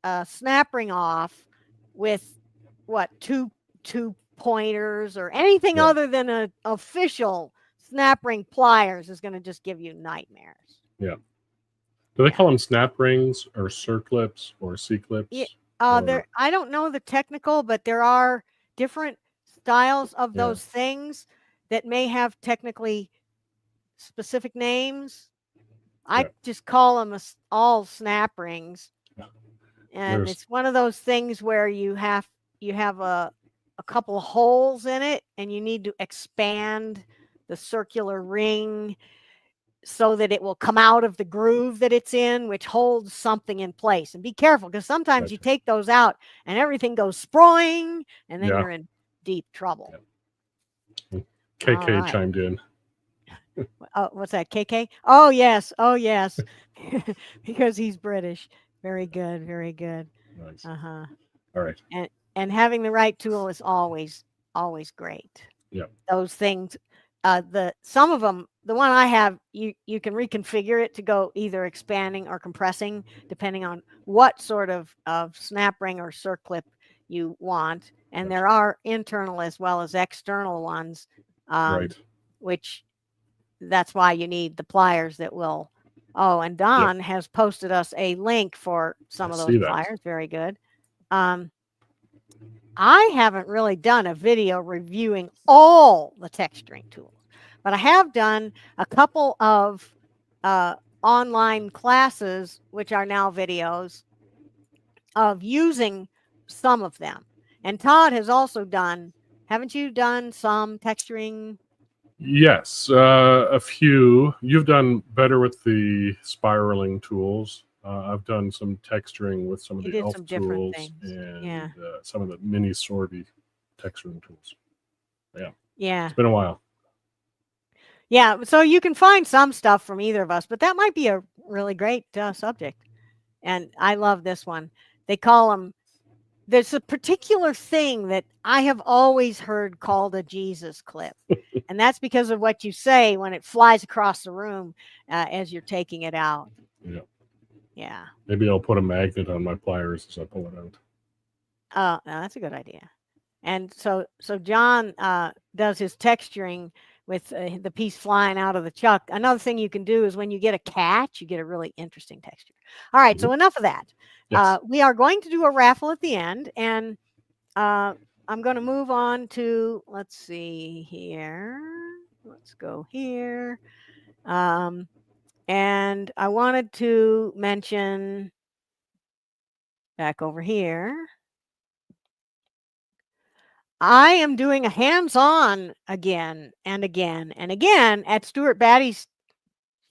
a snap ring off with what two pointers or anything other than an official snap ring pliers is going to just give you nightmares. Yeah. Do they call them snap rings or circlips or C-clips? Yeah. I don't know the technical, but there are different styles of those things that may have technically specific names. I just call them all snap rings. And it's one of those things where you have a couple of holes in it, and you need to expand the circular ring so that it will come out of the groove that it's in, which holds something in place. And be careful, because sometimes you take those out and everything goes sproing, and then you're in deep trouble. KK chimed in. What's that, KK? Oh, yes. Because he's British. Very good. Very good. Nice. All right. And having the right tool is always great. Yeah. Those things, some of them, the one I have, you can reconfigure it to go either expanding or compressing, depending on what sort of snap ring or circlip you want. And there are internal as well as external ones, which that's why you need the pliers that will. Oh, and Don has posted us a link for some of those pliers. Very good. I haven't really done a video reviewing all the texturing tools, but I have done a couple of online classes, which are now videos, of using some of them. And Todd has also done, haven't you done some texturing? Yes, a few. You've done better with the spiraling tools. I've done some texturing with some of the elf tools and some of the mini sortie texturing tools. Yeah. It's been a while. Yeah, so you can find some stuff from either of us, but that might be a really great subject. And I love this one. They call them, there's a particular thing that I have always heard called a Jesus clip. And that's because of what you say when it flies across the room as you're taking it out. Yeah. Maybe I'll put a magnet on my pliers as I pull it out. No, that's a good idea. And so John does his texturing with the piece flying out of the chuck. Another thing you can do is when you get a catch, you get a really interesting texture. All right, so enough of that. Yes. We are going to do a raffle at the end, and I'm going to move on to, let's see here. Let's go here. And I wanted to mention back over here. I am doing a hands-on again and again and again at Stuart Batty's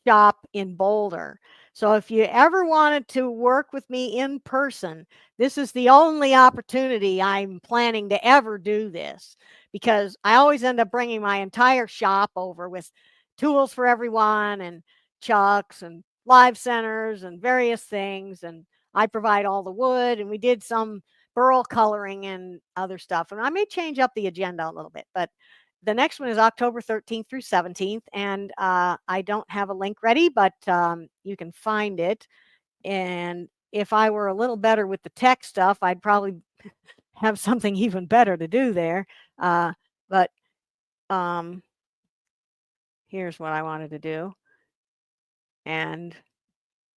shop in Boulder. So if you ever wanted to work with me in person, this is the only opportunity I'm planning to ever do this, because I always end up bringing my entire shop over with tools for everyone and chucks and live centers and various things. And I provide all the wood, and we did some burl coloring and other stuff. And I may change up the agenda a little bit, but the next one is October 13th through 17th. And I don't have a link ready, but you can find it. And if I were a little better with the tech stuff, I'd probably have something even better to do there. But here's what I wanted to do. And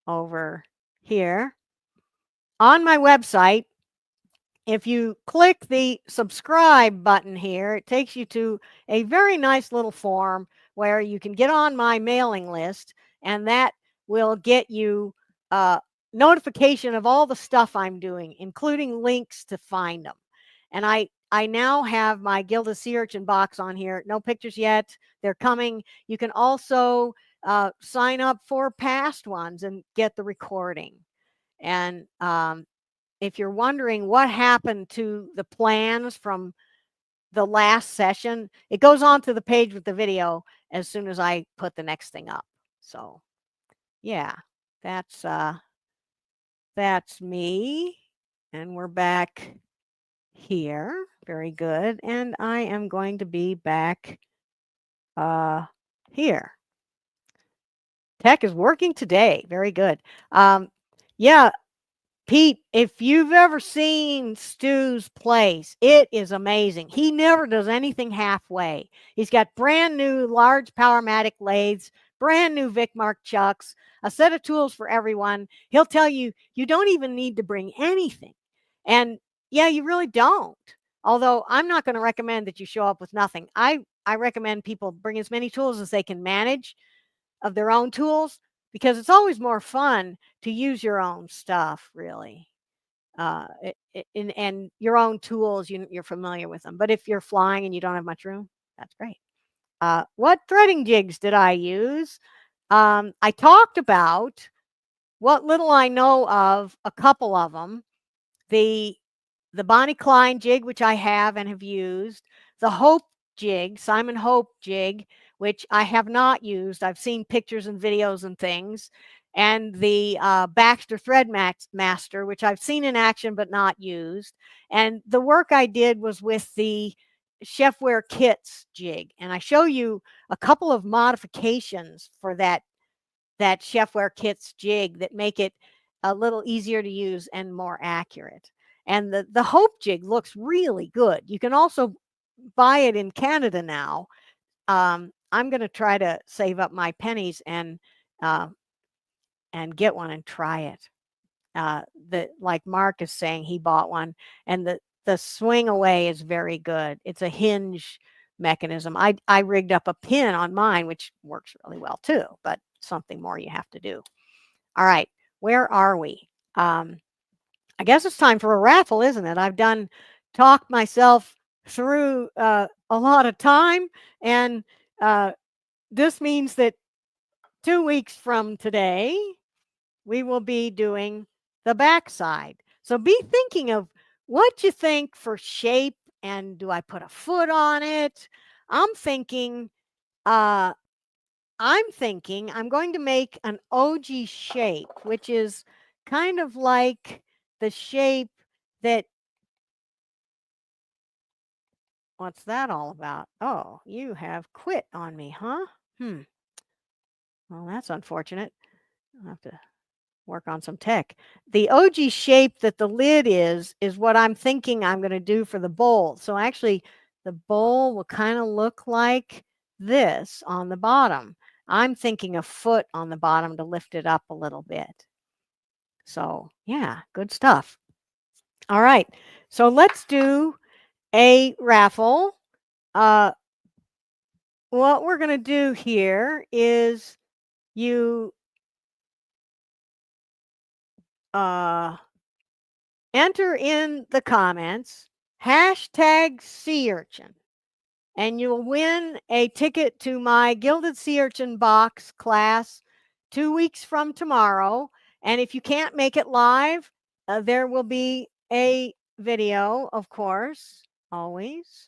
over here on my website, if you click the subscribe button here, it takes you to a very nice little form where you can get on my mailing list, and that will get you notification of all the stuff I'm doing, including links to find them. And I now have my Gilded Sea Urchin box on here. No pictures yet. They're coming. You can also sign up for past ones and get the recording. And if you're wondering what happened to the plans from the last session, it goes on to the page with the video as soon as I put the next thing up. So yeah, that's me. And we're back here. Very good. And I am going to be back here. Tech is working today. Very good. Yeah, Pete, if you've ever seen Stu's place, it is amazing. He never does anything halfway. He's got brand new large Powermatic lathes, brand new Vicmark chucks, a set of tools for everyone. He'll tell you, you don't even need to bring anything. And yeah, you really don't. Although I'm not going to recommend that you show up with nothing. I recommend people bring as many tools as they can manage of their own tools, because it's always more fun to use your own stuff, really. And your own tools, you're familiar with them. But if you're flying and you don't have much room, that's great. What threading jigs did I use? I talked about what little I know of, a couple of them. The Bonnie Klein jig, which I have and have used. The Hope jig, Simon Hope jig, which I have not used. I've seen pictures and videos and things. And the Baxter Thread Master, which I've seen in action but not used. And the work I did was with the Chefware Kits jig. And I show you a couple of modifications for that Chefware Kits jig that make it a little easier to use and more accurate. And the Hope jig looks really good. You can also buy it in Canada now. I'm going to try to save up my pennies and get one and try it. Like Mark is saying, he bought one, and the swing away is very good. It's a hinge mechanism. I rigged up a pin on mine, which works really well too, but something more you have to do. All right, where are we? I guess it's time for a raffle, isn't it? I've talked myself through a lot of time, and this means that 2 weeks from today, we will be doing the backside. So be thinking of what you think for shape, and do I put a foot on it? I'm thinking I'm going to make an OG shape, which is kind of like the shape that, what's that all about? Oh, you have quit on me, huh? Well, that's unfortunate. I'll have to work on some tech. The OG shape that the lid is what I'm thinking I'm going to do for the bowl. So actually, the bowl will kind of look like this on the bottom. I'm thinking a foot on the bottom to lift it up a little bit. So yeah, good stuff. All right, so let's do a raffle. What we're going to do here is you enter in the comments #SeaUrchin, and you'll win a ticket to my Gilded Sea Urchin box class 2 weeks from tomorrow. And if you can't make it live, there will be a video, of course, always.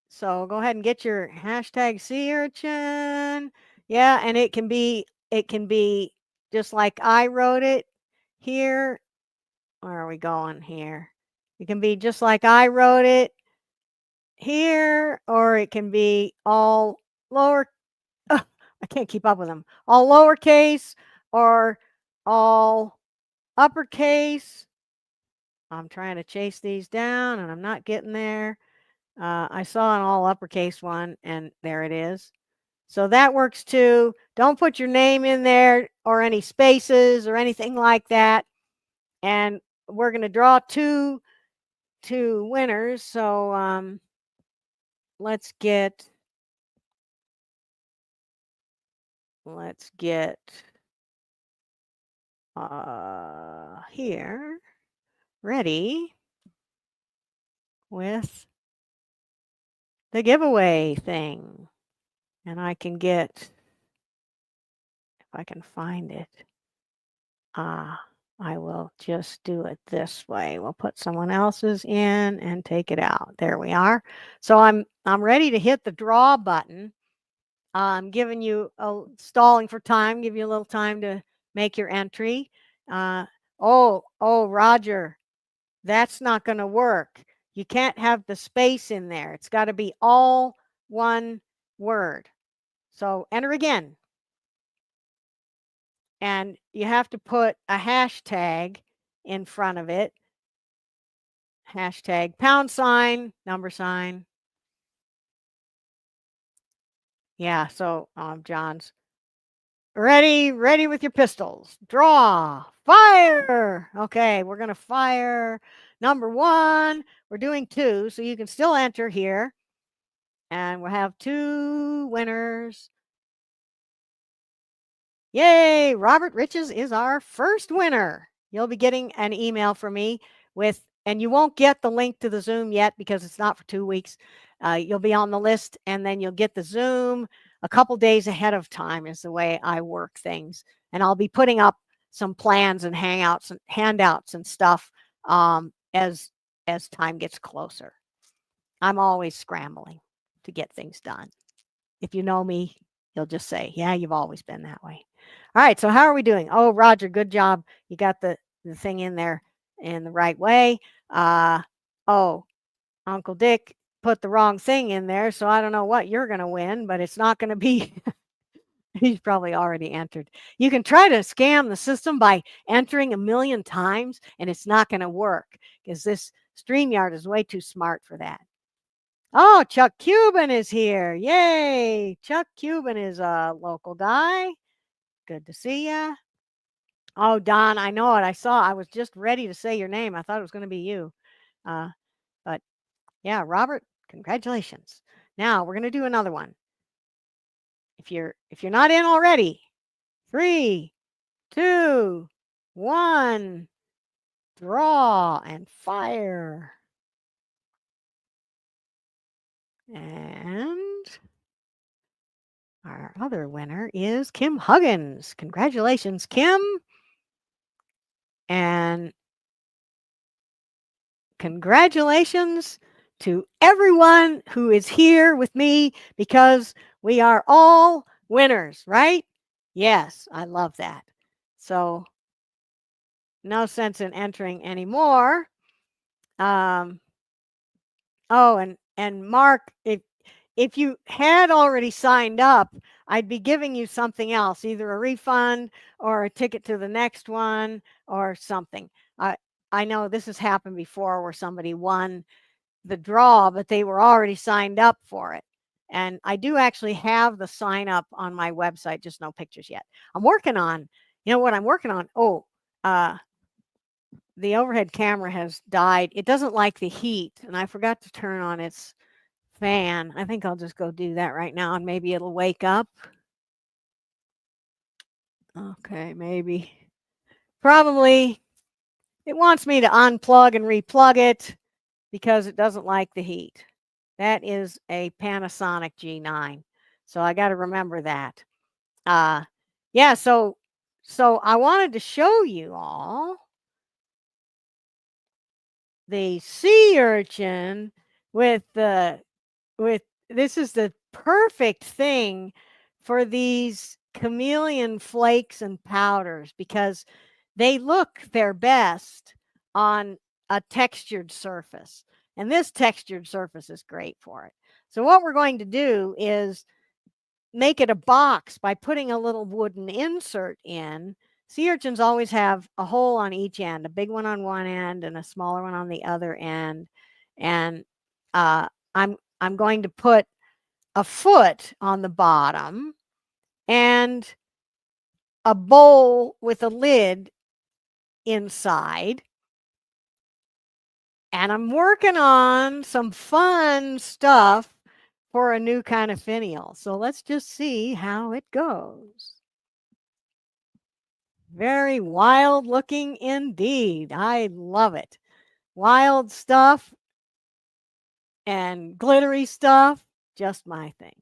So go ahead and get your #SeaUrchin. Yeah, and it can be just like I wrote it here. Where are we going here? It can be just like I wrote it here, or it can be all lower. I can't keep up with them. All lowercase or all uppercase. I'm trying to chase these down and I'm not getting there. I saw an all uppercase one and there it is. So that works too. Don't put your name in there or any spaces or anything like that. And we're going to draw two winners. So let's get here ready with the giveaway thing. And I can get, if I can find it, I will just do it this way. We'll put someone else's in and take it out. There we are. So I'm ready to hit the draw button. I'm giving you stalling for time, give you a little time to make your entry. Oh, Roger, that's not going to work. You can't have the space in there. It's got to be all one word. So enter again. And you have to put a hashtag in front of it. Hashtag #, number sign. Yeah, so John's ready with your pistols. Draw, fire. Okay, we're going to fire number 1. We're doing 2, so you can still enter here. And we'll have 2 winners. Yay, Robert Riches is our first winner. You'll be getting an email from me and you won't get the link to the Zoom yet because it's not for 2 weeks. You'll be on the list and then you'll get the Zoom a couple days ahead of time is the way I work things. And I'll be putting up some plans and hangouts and handouts and stuff as time gets closer. I'm always scrambling to get things done. If you know me, you'll just say, yeah, you've always been that way. All right, so how are we doing? Oh, Roger, good job. You got the thing in there in the right way. Oh, Uncle Dick put the wrong thing in there, so I don't know what you're going to win, but it's not going to be, he's probably already entered. You can try to scam the system by entering 1,000,000 times, and it's not going to work because this StreamYard is way too smart for that. Oh, Chuck Cuban is here. Yay. Chuck Cuban is a local guy. Good to see you. Oh, Don, I know it. I was just ready to say your name. I thought it was going to be you. But yeah, Robert, congratulations. Now we're going to do another one. If you're not in already, 3, 2, 1, draw and fire. And our other winner is Kim Huggins. Congratulations, Kim. And congratulations to everyone who is here with me because we are all winners, right? Yes, I love that. So no sense in entering anymore. Oh, and Mark, if you had already signed up, I'd be giving you something else, either a refund or a ticket to the next one or something. I know this has happened before where somebody won the draw, but they were already signed up for it. And I do actually have the sign up on my website, just no pictures yet. I'm working on, what I'm working on? Oh, the overhead camera has died. It doesn't like the heat, and I forgot to turn on its fan. I think I'll just go do that right now, and maybe it'll wake up. Okay, maybe. Probably. It wants me to unplug and replug it because it doesn't like the heat. That is a Panasonic G9. So I got to remember that. Yeah, so I wanted to show you all the sea urchin with this is the perfect thing for these chameleon flakes and powders because they look their best on a textured surface. And this textured surface is great for it. So what we're going to do is make it a box by putting a little wooden insert in. Sea urchins always have a hole on each end, a big one on one end and a smaller one on the other end. And I'm going to put a foot on the bottom and a bowl with a lid inside. And I'm working on some fun stuff for a new kind of finial. So let's just see how it goes. Very wild looking indeed. I love it. Wild stuff and glittery stuff, just my thing.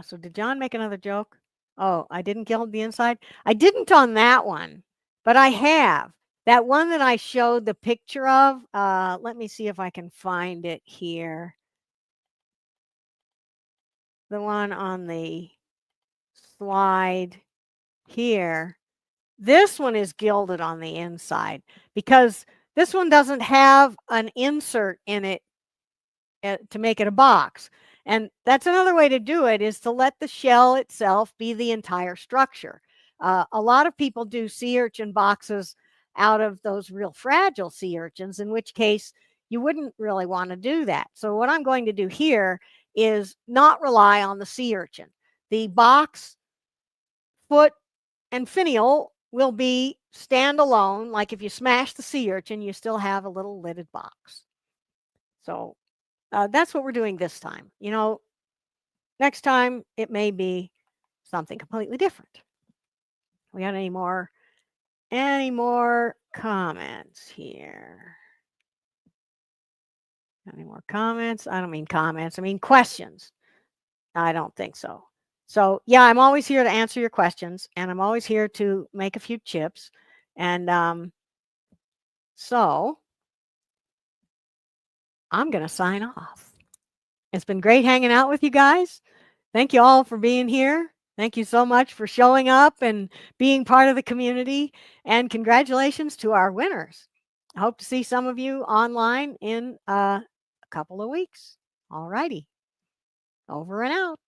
So did John make another joke? Oh, I didn't gild the inside? I didn't on that one, but I have. That one that I showed the picture of, let me see if I can find it here. The one on the slide here. This one is gilded on the inside because this one doesn't have an insert in it to make it a box. And that's another way to do it, is to let the shell itself be the entire structure. A lot of people do sea urchin boxes out of those real fragile sea urchins, in which case you wouldn't really want to do that. So what I'm going to do here is not rely on the sea urchin. The box, foot, and finial will be standalone. Like if you smash the sea urchin, you still have a little lidded box. So that's what we're doing this time. You know, next time it may be something completely different. We got any more comments here? Any more comments? I don't mean comments. I mean questions. I don't think so. So yeah, I'm always here to answer your questions, and I'm always here to make a few chips. And so I'm going to sign off. It's been great hanging out with you guys. Thank you all for being here. Thank you so much for showing up and being part of the community. And congratulations to our winners. I hope to see some of you online in a couple of weeks. All righty. Over and out.